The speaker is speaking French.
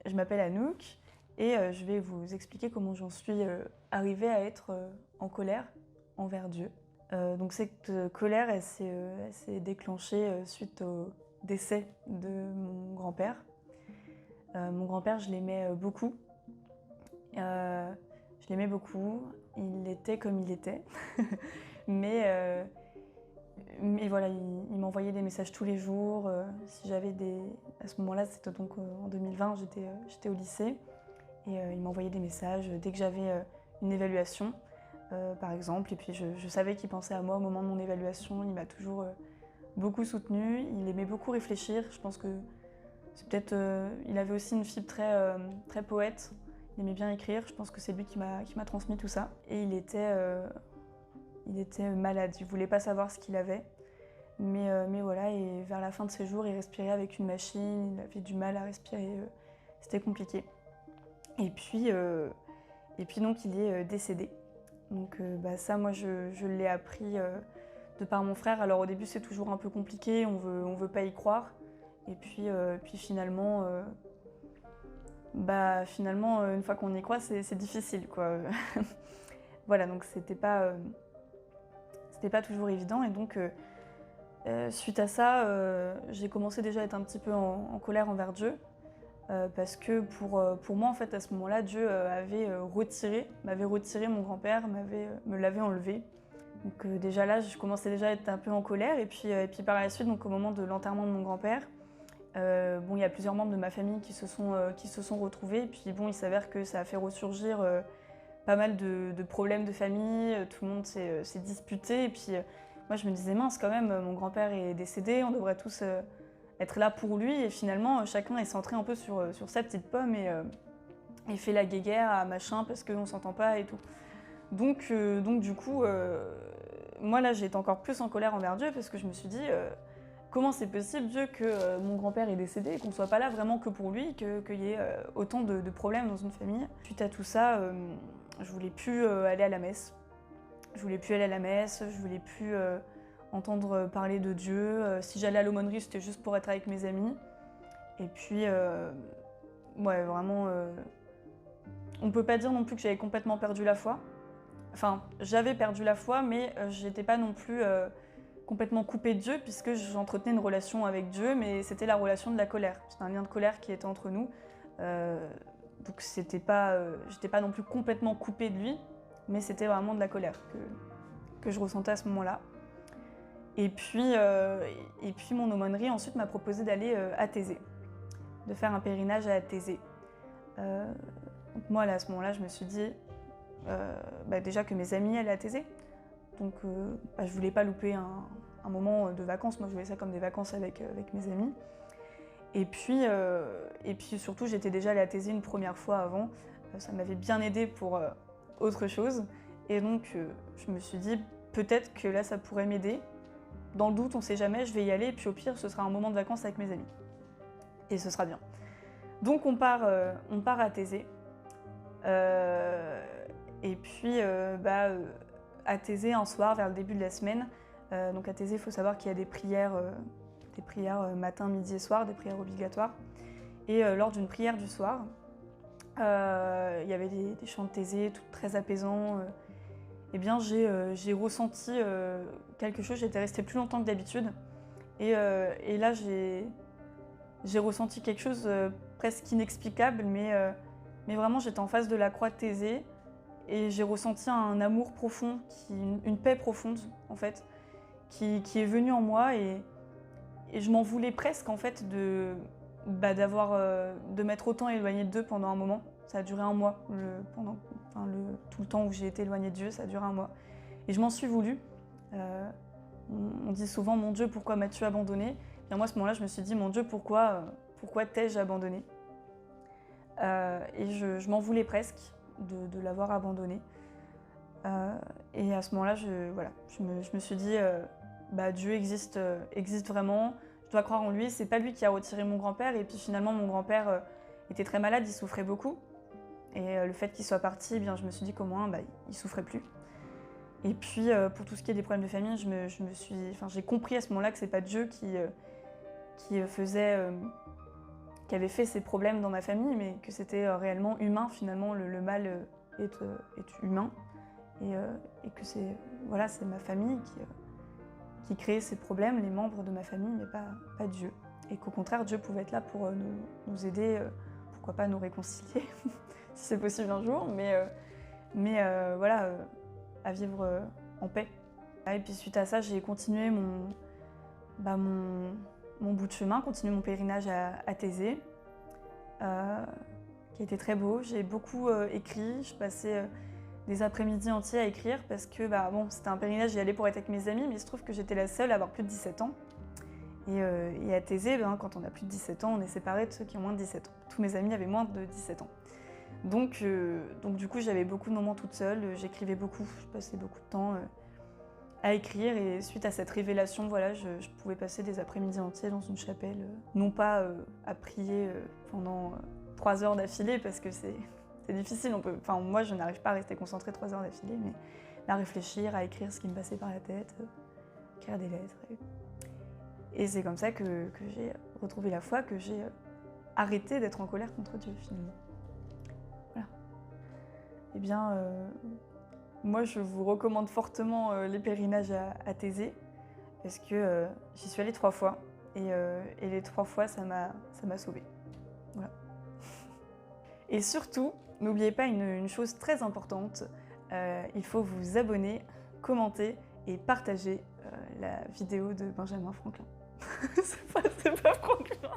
Je m'appelle Anouk et je vais vous expliquer comment j'en suis arrivée à être en colère envers Dieu. Donc cette colère, elle s'est déclenchée suite au décès de mon grand-père. Mon grand-père, je l'aimais beaucoup. Je l'aimais beaucoup. Il était comme il était. mais, mais voilà, il m'envoyait des messages tous les jours. Si j'avais des... À ce moment-là, c'était donc en 2020, j'étais au lycée. Et il m'envoyait des messages dès que j'avais une évaluation, par exemple. Et puis je savais qu'il pensait à moi au moment de mon évaluation. Il m'a toujours beaucoup soutenue. Il aimait beaucoup réfléchir. Je pense que c'est peut-être... il avait aussi une fibre très poète. Il aimait bien écrire. Je pense que c'est lui qui m'a transmis tout ça. Et il était malade. Il voulait pas savoir ce qu'il avait. Mais voilà, et vers la fin de ses jours, il respirait avec une machine. Il avait du mal à respirer. C'était compliqué. Et puis donc il est décédé. Donc ça, moi, je l'ai appris de par mon frère. Alors au début, c'est toujours un peu compliqué, on veut pas y croire. Et puis finalement, une fois qu'on y croit, c'est difficile, quoi. Voilà, donc c'était pas toujours évident. Et donc suite à ça, j'ai commencé déjà à être un petit peu en colère envers Dieu. Parce que pour moi, en fait, à ce moment-là, Dieu m'avait retiré mon grand-père, me l'avait enlevé. Donc déjà là, je commençais déjà à être un peu en colère. Et puis par la suite, donc au moment de l'enterrement de mon grand-père, il y a plusieurs membres de ma famille qui se sont retrouvés. Et puis bon, il s'avère que ça a fait ressurgir pas mal de problèmes de famille. Tout le monde s'est disputé. Et puis moi, je me disais, mince, quand même, mon grand-père est décédé, on devrait tous être là pour lui. Et finalement, chacun est centré un peu sur sa petite pomme et fait la guéguerre à machin parce qu'on s'entend pas et tout. Donc du coup, moi là, j'étais encore plus en colère envers Dieu parce que je me suis dit, comment c'est possible, Dieu, que mon grand-père est décédé et qu'on soit pas là vraiment que pour lui, qu'il y ait autant de problèmes dans une famille. Suite à tout ça, je voulais plus aller à la messe. Je voulais plus entendre parler de Dieu. Si j'allais à l'aumônerie, c'était juste pour être avec mes amis. Et puis, ouais, vraiment, on peut pas dire non plus que j'avais complètement perdu la foi. Enfin, j'avais perdu la foi, mais j'étais pas non plus complètement coupée de Dieu, puisque j'entretenais une relation avec Dieu, mais c'était la relation de la colère. C'était un lien de colère qui était entre nous. Donc j'étais pas non plus complètement coupée de lui, mais c'était vraiment de la colère que je ressentais à ce moment-là. Et puis mon aumônerie ensuite m'a proposé d'aller à Thésée, de faire un pèlerinage à Thésée. Donc moi, là, à ce moment-là, je me suis dit déjà que mes amis allaient à Thésée. Donc je voulais pas louper un moment de vacances. Moi, je voyais ça comme des vacances avec mes amis. Et puis surtout, j'étais déjà allée à Thésée une première fois avant. Ça m'avait bien aidée pour autre chose. Et donc, je me suis dit, peut-être que là, ça pourrait m'aider. Dans le doute, on sait jamais, je vais y aller. Et puis au pire, ce sera un moment de vacances avec mes amis. Et ce sera bien. Donc, on part à Thésée. Et puis, à Thésée, un soir, vers le début de la semaine. Donc à Thésée, il faut savoir qu'il y a des prières matin, midi et soir, des prières obligatoires. Et lors d'une prière du soir, il y avait des chants de Thésée, tout très apaisants. Eh bien, j'ai ressenti quelque chose. J'étais restée plus longtemps que d'habitude. Et là, j'ai ressenti quelque chose presque inexplicable, mais vraiment, j'étais en face de la croix de Thésée. Et j'ai ressenti un amour profond, une paix profonde, en fait, qui est venue en moi. Et je m'en voulais presque, en fait, de m'être autant éloignée d'eux pendant un moment. Ça a duré un mois, tout le temps où j'ai été éloignée de Dieu, ça a duré un mois. Et je m'en suis voulu. On dit souvent, mon Dieu, pourquoi m'as-tu abandonné? Et moi, à ce moment-là, je me suis dit, mon Dieu, pourquoi t'ai-je abandonné? Et je m'en voulais presque de l'avoir abandonné. Et à ce moment-là, je me suis dit, Dieu existe vraiment, je dois croire en lui. C'est pas lui qui a retiré mon grand-père. Et puis finalement, mon grand-père était très malade, il souffrait beaucoup. Et le fait qu'il soit parti, eh bien, je me suis dit qu'au moins, il souffrait plus. Et puis, pour tout ce qui est des problèmes de famille, j'ai compris à ce moment-là que c'est pas Dieu qui faisait qui avait fait ces problèmes dans ma famille, mais que c'était réellement humain finalement, le mal est humain, et que c'est voilà, c'est ma famille qui créait ces problèmes, les membres de ma famille, mais pas Dieu. Et qu'au contraire, Dieu pouvait être là pour nous aider, pourquoi pas nous réconcilier, si c'est possible un jour, mais voilà, à vivre en paix. Et puis suite à ça, j'ai continué mon bout de chemin, continué mon pèlerinage à Thésée, qui a été très beau. J'ai beaucoup écrit, je passais des après-midi entiers à écrire parce que bon, c'était un pèlerinage, j'y allais pour être avec mes amis, mais il se trouve que j'étais la seule à avoir plus de 17 ans. Et à Thésée, quand on a plus de 17 ans, on est séparés de ceux qui ont moins de 17 ans. Tous mes amis avaient moins de 17 ans. Donc du coup, j'avais beaucoup de moments toute seule, j'écrivais beaucoup, je passais beaucoup de temps à écrire, et suite à cette révélation, voilà, je pouvais passer des après-midi entiers dans une chapelle, non pas à prier pendant 3 heures d'affilée, parce que c'est difficile, moi je n'arrive pas à rester concentrée 3 heures d'affilée, mais à réfléchir, à écrire ce qui me passait par la tête, écrire des lettres. Et c'est comme ça que j'ai retrouvé la foi, que j'ai arrêté d'être en colère contre Dieu finalement. Voilà. Eh bien, moi je vous recommande fortement les pèlerinages à Thésée, parce que j'y suis allée 3 fois, et les 3 fois ça m'a sauvée. Voilà. Et surtout, n'oubliez pas une chose très importante, il faut vous abonner, commenter et partager la vidéo de Benjamin Franklin. C'est pas Franklin.